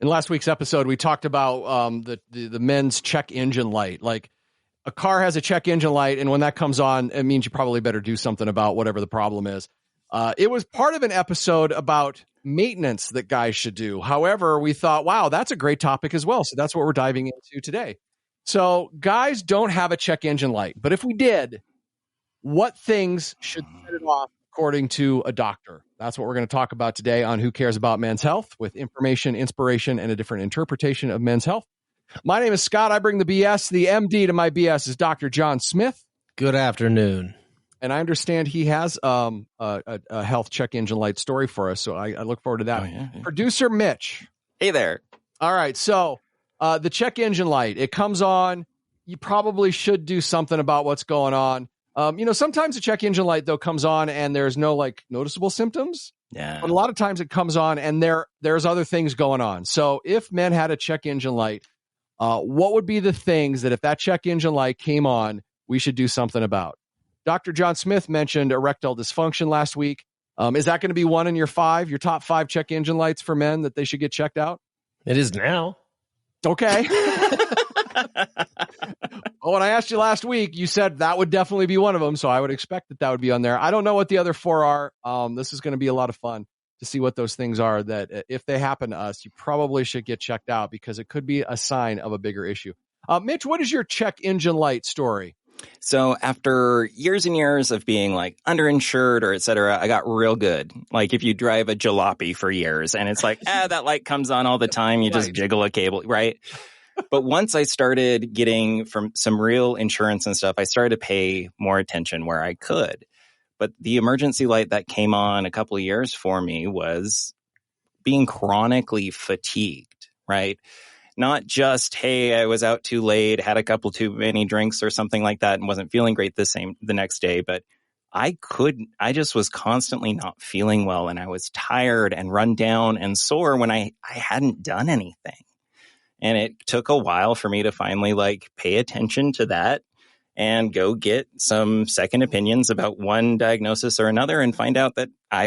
In last week's episode, we talked about the men's check engine light. Like a car has a check engine light, and when that comes on, it means you probably better do something about whatever the problem is. It was part of an episode about maintenance that guys should do. However, we thought, wow, that's a great topic as well. So that's what we're diving into today. So guys don't have a check engine light, but if we did, what things should set it off according to a doctor? That's what we're going to talk about today on Who Cares About Men's Health, with information, inspiration, and a different interpretation of men's health. My name is Scott. I bring the BS. The MD to my BS is Dr. John Smith. Good afternoon. And I understand he has a health check engine light story for us, so I look forward to that. Oh, yeah. Producer Mitch. Hey there. All right, so the check engine light, it comes on. You probably should do something about what's going on. Sometimes the check engine light, though, comes on and there's no noticeable symptoms. Yeah. But a lot of times it comes on and there's other things going on. So if men had a check engine light, what would be the things that if that check engine light came on, we should do something about? Dr. John Smith mentioned erectile dysfunction last week. Is that going to be one in your top 5 check engine lights for men that they should get checked out? It is now. Okay. Well, when I asked you last week, you said that would definitely be one of them. So I would expect that would be on there. I don't know what the other 4 are. This is going to be a lot of fun to see what those things are that if they happen to us, you probably should get checked out because it could be a sign of a bigger issue. Mitch, what is your check engine light story? So after years and years of being underinsured or et cetera, I got real good. Like if you drive a jalopy for years and it's that light comes on all the time, you just jiggle a cable, right? But once I started getting from some real insurance and stuff, I started to pay more attention where I could. But the emergency light that came on a couple of years for me was being chronically fatigued, right? Not just, hey, I was out too late, had a couple too many drinks or something like that and wasn't feeling great the next day. But I just was constantly not feeling well. And I was tired and run down and sore when I hadn't done anything. And it took a while for me to finally pay attention to that and go get some second opinions about one diagnosis or another and find out that I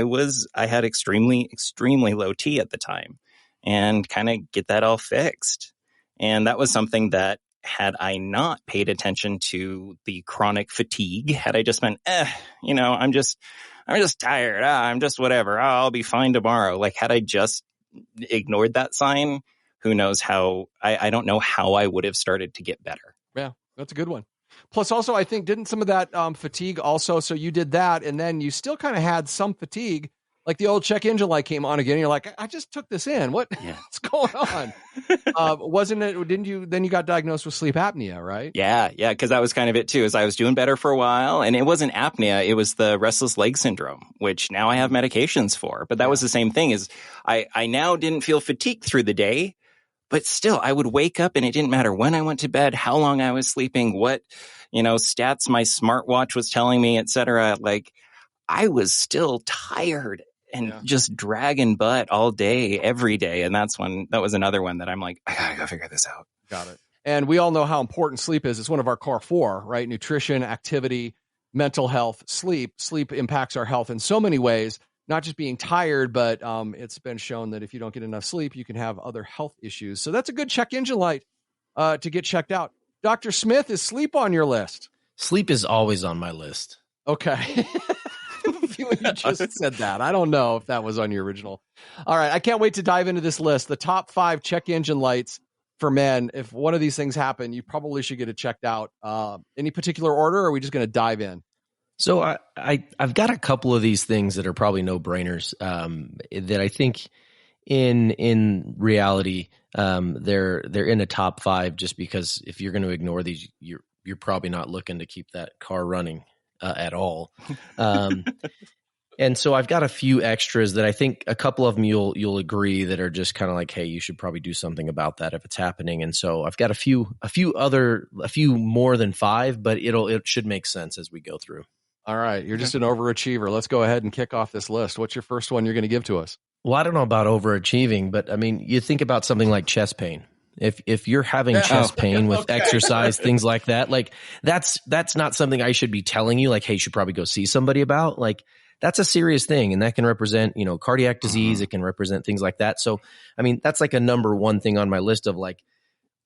had extremely, extremely low T at the time and kind of get that all fixed. And that was something that had I not paid attention to the chronic fatigue, had I just been, I'm just tired. I'm just whatever. I'll be fine tomorrow. Had I just ignored that sign, who knows how, I don't know how I would have started to get better. Yeah, that's a good one. Plus also, I think, didn't some of that fatigue also, so you did that and then you still kind of had some fatigue, like the old check engine light came on again. And you're like, I just took this in. What's going on? Wasn't it, then you got diagnosed with sleep apnea, right? Yeah, because that was kind of it too, is I was doing better for a while and it wasn't apnea, it was the restless leg syndrome, which now I have medications for. But that was the same thing, is I now didn't feel fatigued through the day. But still, I would wake up and it didn't matter when I went to bed, how long I was sleeping, what, stats my smartwatch was telling me, et cetera. I was still tired and just dragging butt all day, every day. And that was another one that I'm like, I gotta figure this out. Got it. And we all know how important sleep is. It's one of our core 4, right? Nutrition, activity, mental health, sleep. Sleep impacts our health in so many ways. Not just being tired, but it's been shown that if you don't get enough sleep, you can have other health issues. So that's a good check engine light to get checked out. Dr. Smith, is sleep on your list? Sleep is always on my list. Okay. I have a feeling you just said that. I don't know if that was on your original. All right. I can't wait to dive into this list. The top 5 check engine lights for men. If one of these things happen, you probably should get it checked out. Any particular order, or are we just going to dive in? So I've got a couple of these things that are probably no brainers that I think in reality they're in a top 5 just because if you're going to ignore these, you're probably not looking to keep that car running at all. And so I've got a few extras that I think a couple of them you'll agree that are just kind of like, hey, you should probably do something about that if it's happening. And so I've got a few more than 5, but it should make sense as we go through. All right. You're just an overachiever. Let's go ahead and kick off this list. What's your first one you're going to give to us? Well, I don't know about overachieving, but I mean, you think about something like chest pain. If you're having chest pain with exercise, things like that, that's not something I should be telling you, like, hey, you should probably go see somebody about. that's a serious thing. And that can represent, cardiac disease. It can represent things like that. So, I mean, that's like a number one thing on my list of like,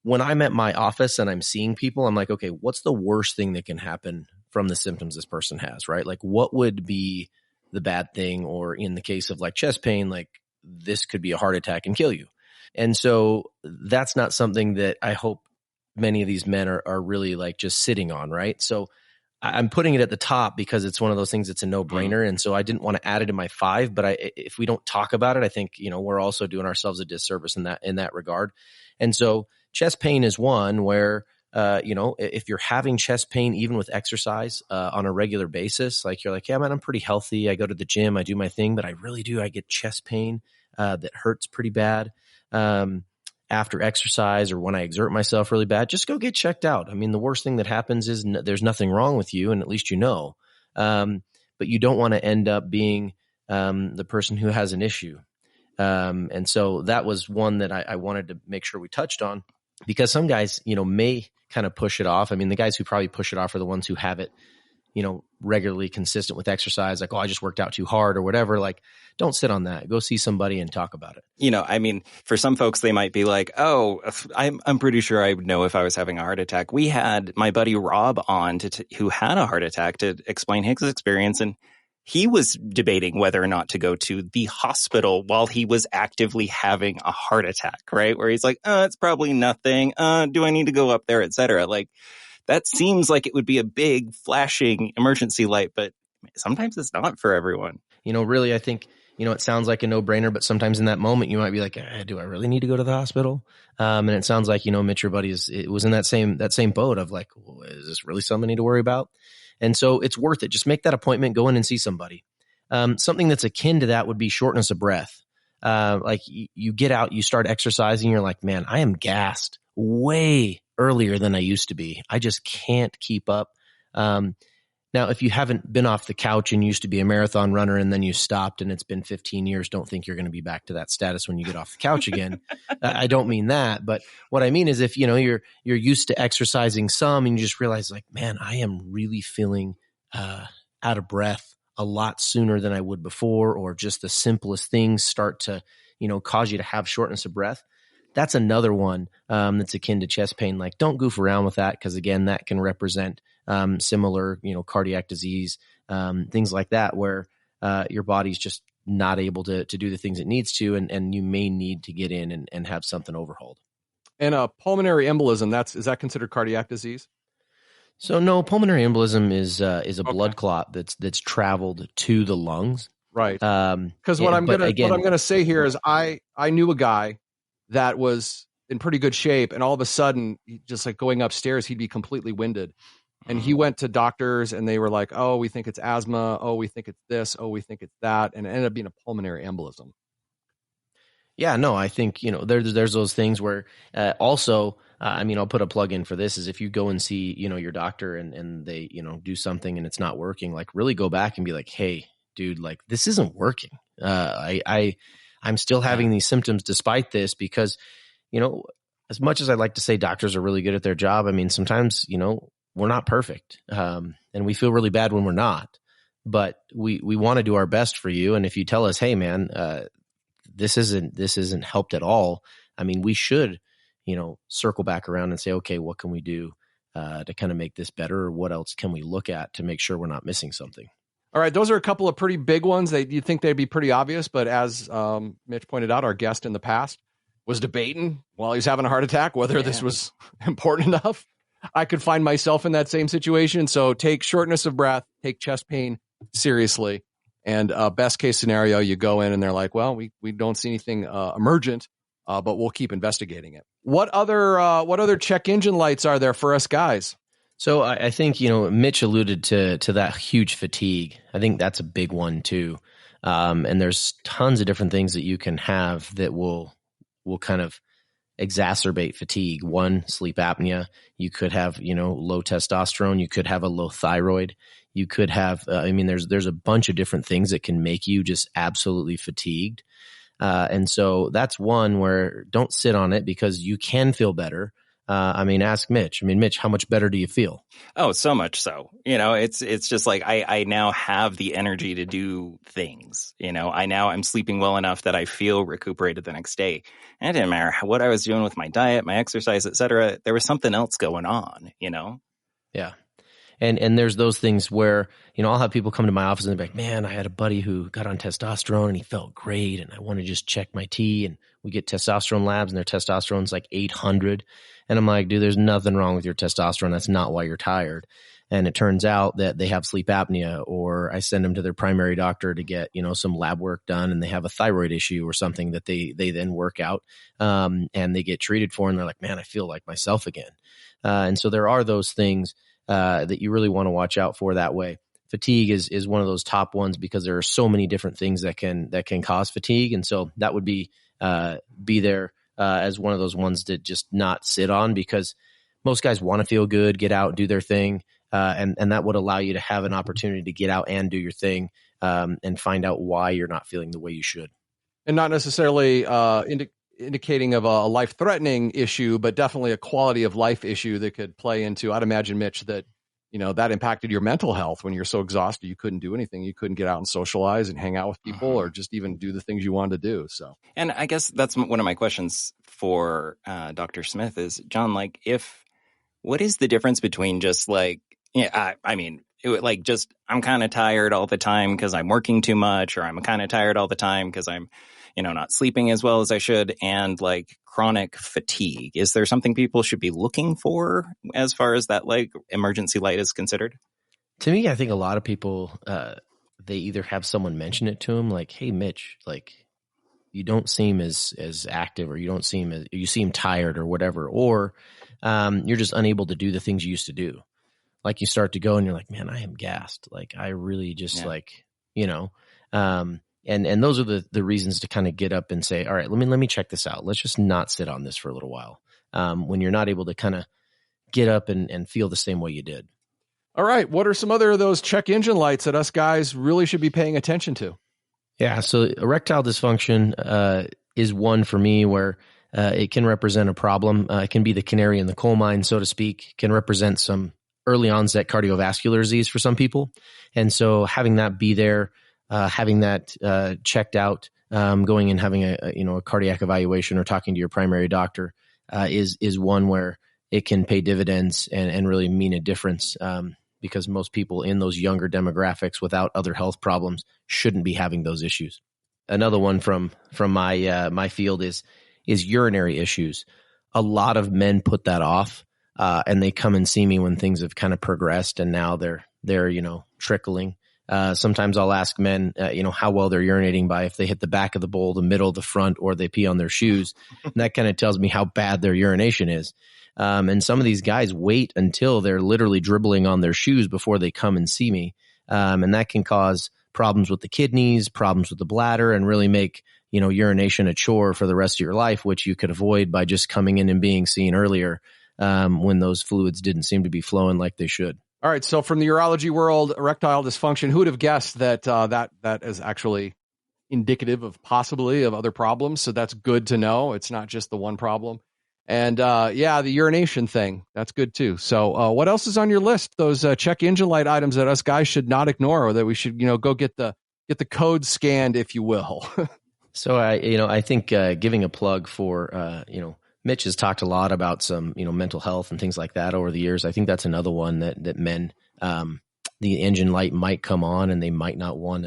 when I'm at my office and I'm seeing people, I'm like, okay, what's the worst thing that can happen from the symptoms this person has, right? Like what would be the bad thing? Or in the case of like chest pain, like this could be a heart attack and kill you. And so that's not something that I hope many of these men are really like just sitting on, right? So I'm putting it at the top because it's one of those things that's a no-brainer. And so I didn't want to add it in my 5, but if we don't talk about it, I think, we're also doing ourselves a disservice in that regard. And so chest pain is one where, if you're having chest pain, even with exercise on a regular basis, like you're like, yeah, man, I'm pretty healthy. I go to the gym, I do my thing, but I get chest pain that hurts pretty bad after exercise or when I exert myself really bad, just go get checked out. I mean, the worst thing that happens is there's nothing wrong with you, and at least but you don't want to end up being the person who has an issue. And so that was one that I wanted to make sure we touched on, because some guys, may kind of push it off. I mean, the guys who probably push it off are the ones who have it, regularly consistent with exercise, like, oh, I just worked out too hard or whatever. Like, don't sit on that. Go see somebody and talk about it. I mean, for some folks, they might be like, oh, I'm pretty sure I would know if I was having a heart attack. We had my buddy Rob on who had a heart attack to explain his experience. And he was debating whether or not to go to the hospital while he was actively having a heart attack, right? Where he's like, it's probably nothing. Do I need to go up there, et cetera? Like, that seems like it would be a big flashing emergency light, but sometimes it's not for everyone. Really, I think, it sounds like a no-brainer, but sometimes in that moment you might be like, do I really need to go to the hospital? And it sounds like, Mitch, your buddy was in that same boat of like, well, is this really something I need to worry about? And so it's worth it. Just make that appointment, go in and see somebody. Something that's akin to that would be shortness of breath. Like you get out, you start exercising, you're like, man, I am gassed way earlier than I used to be. I just can't keep up. Now, if you haven't been off the couch and used to be a marathon runner and then you stopped and it's been 15 years, don't think you're going to be back to that status when you get off the couch again. I don't mean that, but what I mean is if, you're used to exercising some and you just realize like, man, I am really feeling out of breath a lot sooner than I would before, or just the simplest things start to, cause you to have shortness of breath. That's another one that's akin to chest pain. Like, don't goof around with that, because again, that can represent similar, cardiac disease, things like that, where your body's just not able to do the things it needs to, and you may need to get in and have something overhauled. And pulmonary embolism, is that considered cardiac disease? So no, pulmonary embolism is a blood clot that's traveled to the lungs. Right. Because what I'm gonna say here is I knew a guy that was in pretty good shape, and all of a sudden, just like going upstairs, he'd be completely winded. And he went to doctors, and they were like, "Oh, we think it's asthma. Oh, we think it's this. Oh, we think it's that," and it ended up being a pulmonary embolism. Yeah, no, I think there's those things where also. I'll put a plug in for this is if you go and see, your doctor and they, do something and it's not working, like really go back and be like, hey, dude, like this isn't working. I'm still having these symptoms despite this, because, as much as I like to say doctors are really good at their job, I mean, sometimes, we're not perfect. And we feel really bad when we're not, but we want to do our best for you. And if you tell us, hey man, this isn't helped at all. I mean, we should, circle back around and say, okay, what can we do to kind of make this better? Or what else can we look at to make sure we're not missing something? All right. Those are a couple of pretty big ones. You'd think they'd be pretty obvious, but as Mitch pointed out, our guest in the past was debating while he was having a heart attack, whether this was important enough. I could find myself in that same situation. So take shortness of breath, take chest pain seriously. And best case scenario, you go in and they're like, well, we don't see anything emergent. But we'll keep investigating it. What other check engine lights are there for us guys? So I think, Mitch alluded to that huge fatigue. I think that's a big one too. And there's tons of different things that you can have that will kind of exacerbate fatigue. One, sleep apnea. You could have, low testosterone. You could have a low thyroid. You could have, there's a bunch of different things that can make you just absolutely fatigued. And so that's one where don't sit on it, because you can feel better. Ask Mitch. Mitch, how much better do you feel? Oh, so much so. It's just like I now have the energy to do things. I'm sleeping well enough that I feel recuperated the next day. And it didn't matter what I was doing with my diet, my exercise, etc. There was something else going on, Yeah. And there's those things where, I'll have people come to my office and they're like, man, I had a buddy who got on testosterone and he felt great. And I want to just check my T, and we get testosterone labs and their testosterone's like 800. And I'm like, dude, there's nothing wrong with your testosterone. That's not why you're tired. And it turns out that they have sleep apnea, or I send them to their primary doctor to get, some lab work done, and they have a thyroid issue or something that they then work out, and they get treated for, and they're like, man, I feel like myself again. And so there are those things that you really want to watch out for that way. Fatigue is one of those top ones because there are so many different things that can cause fatigue. And so that would be there as one of those ones to just not sit on, because most guys want to feel good, get out, do their thing. And that would allow you to have an opportunity to get out and do your thing, and find out why you're not feeling the way you should. And not necessarily indicating of a life-threatening issue, but definitely a quality of life issue that could play into, I'd imagine, Mitch, that that impacted your mental health when you're so exhausted you couldn't do anything. You couldn't get out and socialize and hang out with people, or just even do the things you wanted to do. So, and I guess that's one of my questions for Dr. Smith is, John, what is the difference between just just I'm kind of tired all the time because I'm working too much, or I'm kind of tired all the time because I'm not sleeping as well as I should, and chronic fatigue? Is there something people should be looking for as far as that emergency light is considered? To me, I think a lot of people, they either have someone mention it to them, like, hey, Mitch, you don't seem as active, or you seem tired or whatever, or you're just unable to do the things you used to do. You start to go and you're like, man, I am gassed. I really just and those are the reasons to kind of get up and say, all right, let me check this out. Let's just not sit on this for a little while. When you're not able to kind of get up and feel the same way you did. All right. What are some other of those check engine lights that us guys really should be paying attention to? Yeah. So erectile dysfunction is one for me where it can represent a problem. It can be the canary in the coal mine, so to speak. It can represent some early onset cardiovascular disease for some people. And so having that be there, having that checked out, going and having a cardiac evaluation or talking to your primary doctor is one where it can pay dividends and really mean a difference, because most people in those younger demographics without other health problems shouldn't be having those issues. Another one from my field is urinary issues. A lot of men put that off, and they come and see me when things have kind of progressed, and now they're trickling. Sometimes I'll ask men, how well they're urinating by if they hit the back of the bowl, the middle, the front, or they pee on their shoes. And that kind of tells me how bad their urination is. And some of these guys wait until they're literally dribbling on their shoes before they come and see me. And that can cause problems with the kidneys, problems with the bladder, and really make, urination a chore for the rest of your life, which you could avoid by just coming in and being seen earlier, when those fluids didn't seem to be flowing like they should. All right. So from the urology world, erectile dysfunction, who would have guessed that that is actually indicative of possibly of other problems? So that's good to know. It's not just the one problem. And the urination thing, that's good too. So what else is on your list? Those check engine light items that us guys should not ignore, or that we should, go get the code scanned, if you will. So I think giving a plug for Mitch has talked a lot about some, mental health and things like that over the years. I think that's another one that men, the engine light might come on and they might not want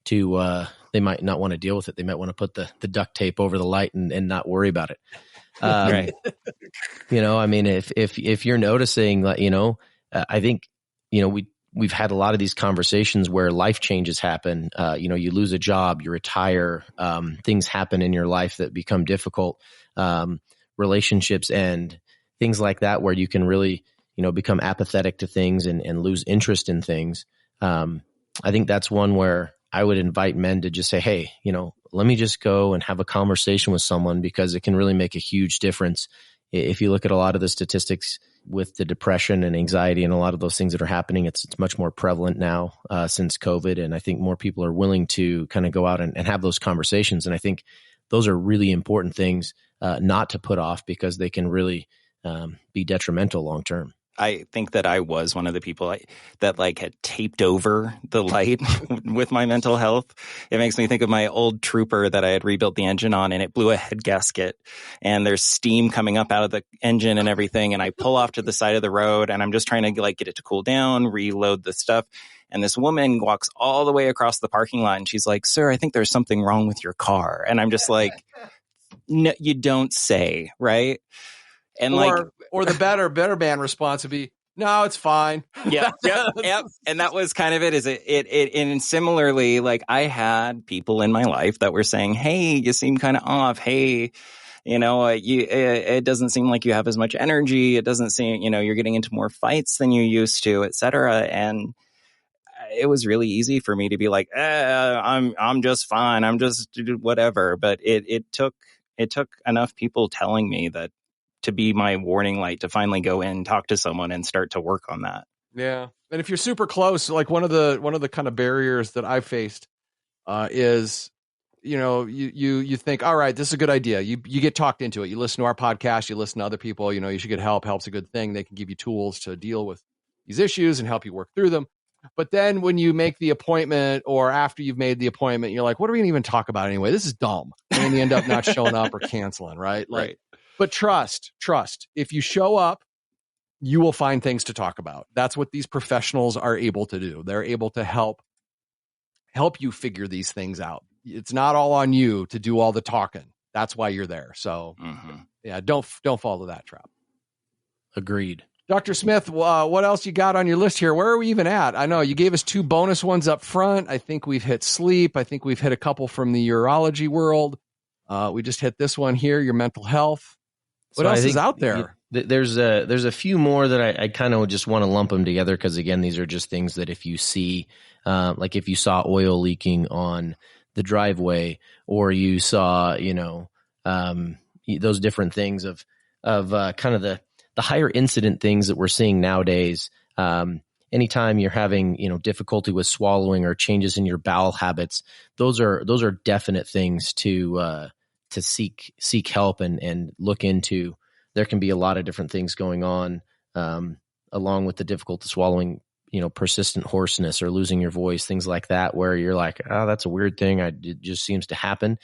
to they might not want to deal with it. They might want to put the duct tape over the light and not worry about it. Right. If you're noticing that, I think, we've had a lot of these conversations where life changes happen. You lose a job, you retire, things happen in your life that become difficult. Relationships and things like that, where you can really, become apathetic to things and lose interest in things. I think that's one where I would invite men to just say, hey, let me just go and have a conversation with someone, because it can really make a huge difference. If you look at a lot of the statistics with the depression and anxiety and a lot of those things that are happening, it's much more prevalent now since COVID. And I think more people are willing to kind of go out and have those conversations. And I think those are really important things not to put off, because they can really be detrimental long term. I think that I was one of the people that like had taped over the light with my mental health. It makes me think of my old Trooper that I had rebuilt the engine on, and it blew a head gasket, and there's steam coming up out of the engine and everything. And I pull off to the side of the road, and I'm just trying to like get it to cool down, reload the stuff. And this woman walks all the way across the parking lot, and she's like, "Sir, I think there's something wrong with your car." And I'm just like, "No, you don't say," right? And or the better man response would be, "No, it's fine." Yep. And that was kind of it. And similarly, like I had people in my life that were saying, "Hey, you seem kind of off. Hey, it doesn't seem like you have as much energy. It doesn't seem, you're getting into more fights than you used to, etc." And it was really easy for me to be like, I'm just fine. I'm just whatever. But it took enough people telling me that to be my warning light to finally go in and talk to someone and start to work on that. Yeah. And if you're super close, like one of the kind of barriers that I faced is, you think, all right, this is a good idea. You get talked into it. You listen to our podcast, you listen to other people, you should get help. Help's a good thing. They can give you tools to deal with these issues and help you work through them. But then when you make the appointment or after you've made the appointment, you're like, what are we going to even talk about anyway? This is dumb. And then you end up not showing up or canceling, right? Like, right. But trust. If you show up, you will find things to talk about. That's what these professionals are able to do. They're able to help you figure these things out. It's not all on you to do all the talking. That's why you're there. So, yeah, don't fall to that trap. Agreed. Dr. Smith, what else you got on your list here? Where are we even at? I know you gave us 2 bonus ones up front. I think we've hit sleep. I think we've hit a couple from the urology world. We just hit this one here, your mental health. What else is out there? There's a few more that I kind of just want to lump them together because, again, these are just things that if you see, like if you saw oil leaking on the driveway or you saw, those different things of kind of the higher incident things that we're seeing nowadays. Anytime you're having, difficulty with swallowing or changes in your bowel habits, those are definite things to seek help and look into. There can be a lot of different things going on, along with the difficulty swallowing, persistent hoarseness or losing your voice, things like that, where you're like, oh, that's a weird thing. It just seems to happen.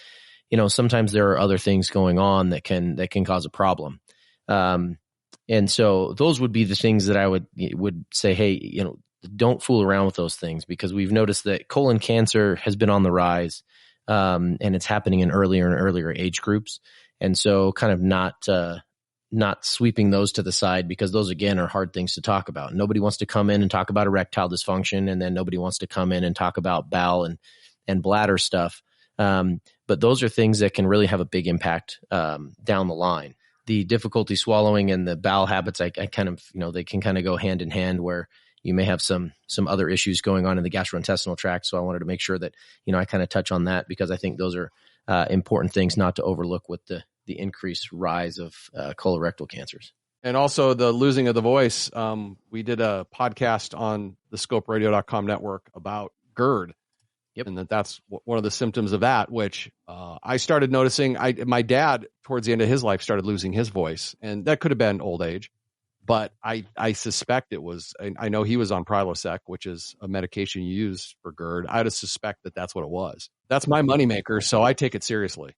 Sometimes there are other things going on that can cause a problem. And so those would be the things that I would say, hey, don't fool around with those things, because we've noticed that colon cancer has been on the rise, and it's happening in earlier and earlier age groups. And so kind of not sweeping those to the side, because those, again, are hard things to talk about. Nobody wants to come in and talk about erectile dysfunction, and then nobody wants to come in and talk about bowel and bladder stuff. But those are things that can really have a big impact down the line. The difficulty swallowing and the bowel habits, I kind of, they can kind of go hand in hand, where you may have some other issues going on in the gastrointestinal tract. So I wanted to make sure that, I kind of touch on that, because I think those are important things not to overlook with the increased rise of colorectal cancers. And also the losing of the voice. We did a podcast on the scoperadio.com network about GERD. Yep. And that's one of the symptoms of that, which I started noticing. My dad, towards the end of his life, started losing his voice, and that could have been old age, but I suspect it was. I know he was on Prilosec, which is a medication you use for GERD. I would suspect that that's what it was. That's my moneymaker, so I take it seriously.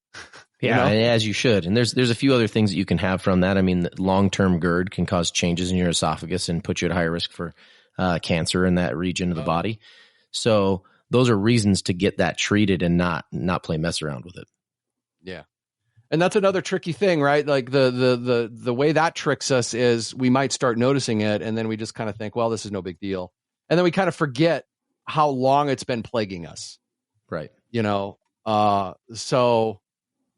Yeah, as you should. And there's a few other things that you can have from that. I mean, long-term GERD can cause changes in your esophagus and put you at higher risk for cancer in that region of the body. So those are reasons to get that treated and not play mess around with it. Yeah. And that's another tricky thing, right? Like the way that tricks us is we might start noticing it, and then we just kind of think, well, this is no big deal. And then we kind of forget how long it's been plaguing us. Right. So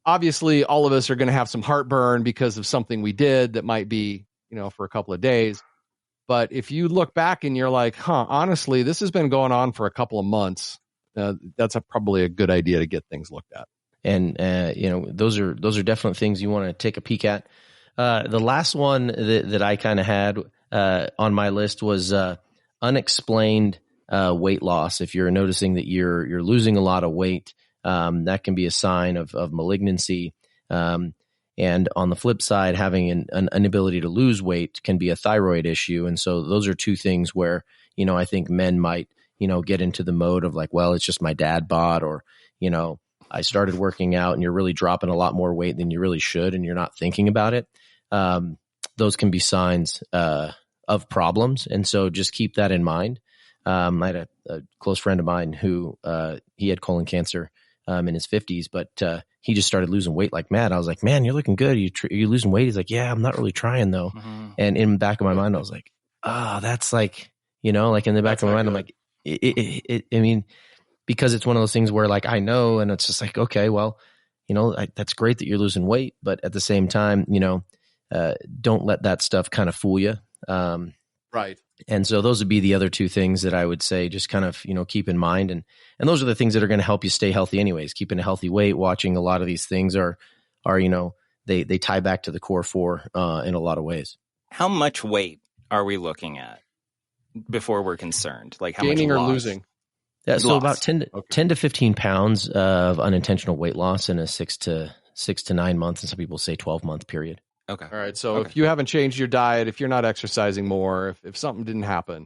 obviously all of us are going to have some heartburn because of something we did that might be, for a couple of days. But if you look back and you're like, honestly, this has been going on for a couple of months, that's probably a good idea to get things looked at. And, those are definitely things you want to take a peek at. The last one that I kind of had on my list was unexplained weight loss. If you're noticing that you're losing a lot of weight, that can be a sign of malignancy. And on the flip side, having an inability to lose weight can be a thyroid issue. And so those are two things where, I think men might, get into the mode of like, well, it's just my dad bod, or, I started working out and you're really dropping a lot more weight than you really should, and you're not thinking about it. Those can be signs of problems. And so just keep that in mind. I had a close friend of mine who he had colon cancer in his 50s, but he just started losing weight like mad. I was like, man, you're looking good. You're losing weight. He's like, yeah, I'm not really trying though. Mm-hmm. And in the back of my mind, I was like, that's like, like in the back of my mind, good. I'm like, I mean, because it's one of those things where like, I know, and it's just like, okay, well, that's great that you're losing weight, but at the same time, don't let that stuff kind of fool you. Right. And so those would be the other two things that I would say, just kind of, keep in mind. And those are the things that are going to help you stay healthy anyways. Keeping a healthy weight, watching a lot of these things are, they tie back to the core four in a lot of ways. How much weight are we looking at before we're concerned? Like how gaining much or loss? Losing? Yeah, so about 10 to 15 pounds of unintentional weight loss in a 6 to 9 months. And some people say 12-month period. Okay. All right. So if you haven't changed your diet, if you're not exercising more, if something didn't happen,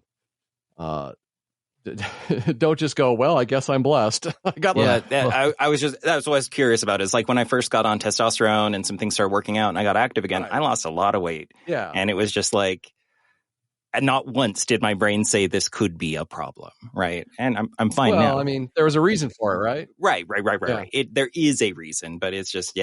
don't just go, well, I guess I'm blessed. I got I was just, that's what I was curious about, is like when I first got on testosterone and some things started working out and I got active again, I lost a lot of weight. Yeah. And it was just like, and not once did my brain say this could be a problem, right? And I'm fine now. Well, I mean, there was a reason for it, right? Right. Yeah. There is a reason, but it's just,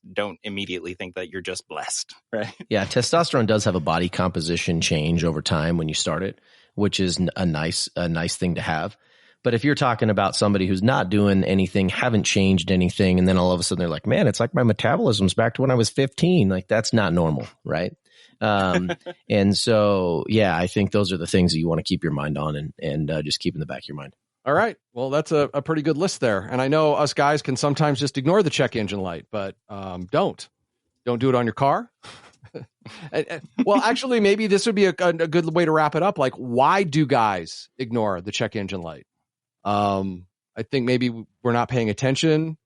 don't immediately think that you're just blessed, right? Yeah, testosterone does have a body composition change over time when you start it, which is a nice thing to have. But if you're talking about somebody who's not doing anything, haven't changed anything, and then all of a sudden they're like, man, it's like my metabolism's back to when I was 15. Like, that's not normal, right? And so, I think those are the things that you want to keep your mind on and just keep in the back of your mind. All right. Well, that's a pretty good list there. And I know us guys can sometimes just ignore the check engine light, but don't do it on your car. Well, actually, maybe this would be a good way to wrap it up. Like, why do guys ignore the check engine light? I think maybe we're not paying attention.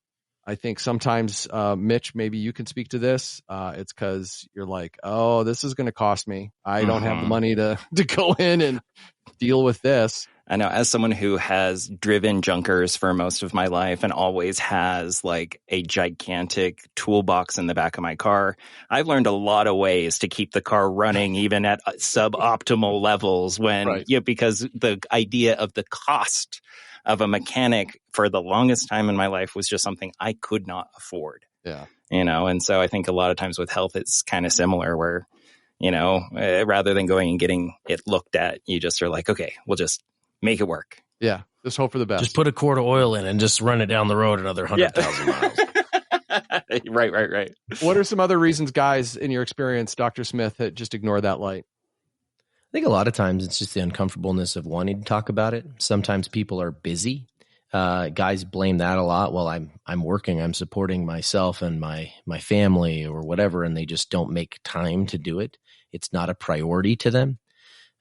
I think sometimes, Mitch, maybe you can speak to this. It's because you're like, oh, this is going to cost me. I don't have the money to go in and deal with this. I know, as someone who has driven junkers for most of my life and always has like a gigantic toolbox in the back of my car, I've learned a lot of ways to keep the car running even at suboptimal levels because the idea of the cost of a mechanic for the longest time in my life was just something I could not afford. Yeah. And so I think a lot of times with health, it's kind of similar where, rather than going and getting it looked at, you just are like, okay, we'll just make it work. Yeah. Just hope for the best. Just put a quart of oil in and just run it down the road another 100,000 miles. Right. What are some other reasons, guys, in your experience, Dr. Smith, that just ignore that light? I think a lot of times it's just the uncomfortableness of wanting to talk about it. Sometimes people are busy. Guys blame that a lot. Well, I'm working, I'm supporting myself and my family or whatever, and they just don't make time to do it. It's not a priority to them.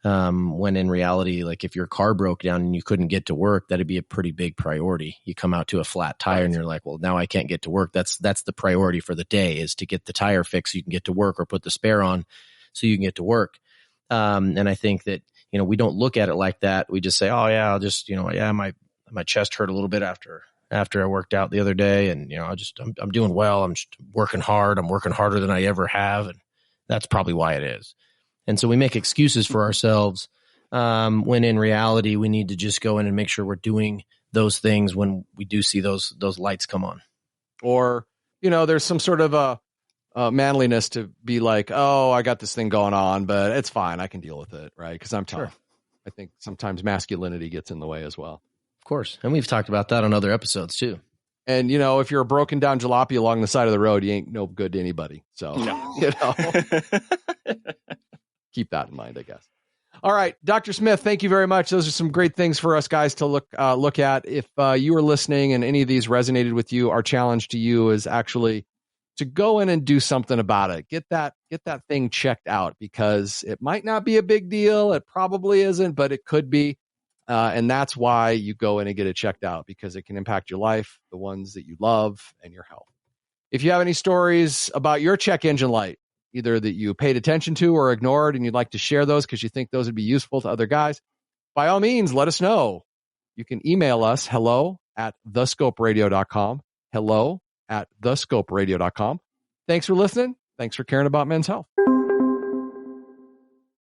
When in reality, like if your car broke down and you couldn't get to work, that'd be a pretty big priority. You come out to a flat tire and you're like, well, now I can't get to work. That's the priority for the day, is to get the tire fixed so you can get to work, or put the spare on so you can get to work. And I think that, we don't look at it like that. We just say, oh yeah, I'll just, my chest hurt a little bit after I worked out the other day. And, I'm doing well. I'm just working hard. I'm working harder than I ever have. And that's probably why it is. And so we make excuses for ourselves, when in reality, we need to just go in and make sure we're doing those things when we do see those lights come on. Or, there's some sort of a manliness to be like, oh, I got this thing going on, but it's fine. I can deal with it. Right. Because I'm tough. Sure. I think sometimes masculinity gets in the way as well. Of course. And we've talked about that on other episodes too. And, if you're a broken down jalopy along the side of the road, you ain't no good to anybody. So, keep that in mind, I guess. All right, Dr. Smith, thank you very much. Those are some great things for us guys to look at. If you are listening and any of these resonated with you, our challenge to you is actually to go in and do something about it. Get that thing checked out, because it might not be a big deal. It probably isn't, but it could be. And that's why you go in and get it checked out, because it can impact your life, the ones that you love, and your health. If you have any stories about your check engine light, either that you paid attention to or ignored, and you'd like to share those because you think those would be useful to other guys, by all means, let us know. You can email us hello@thescoperadio.com. Hello@thescoperadio.com. Thanks for listening. Thanks for caring about men's health.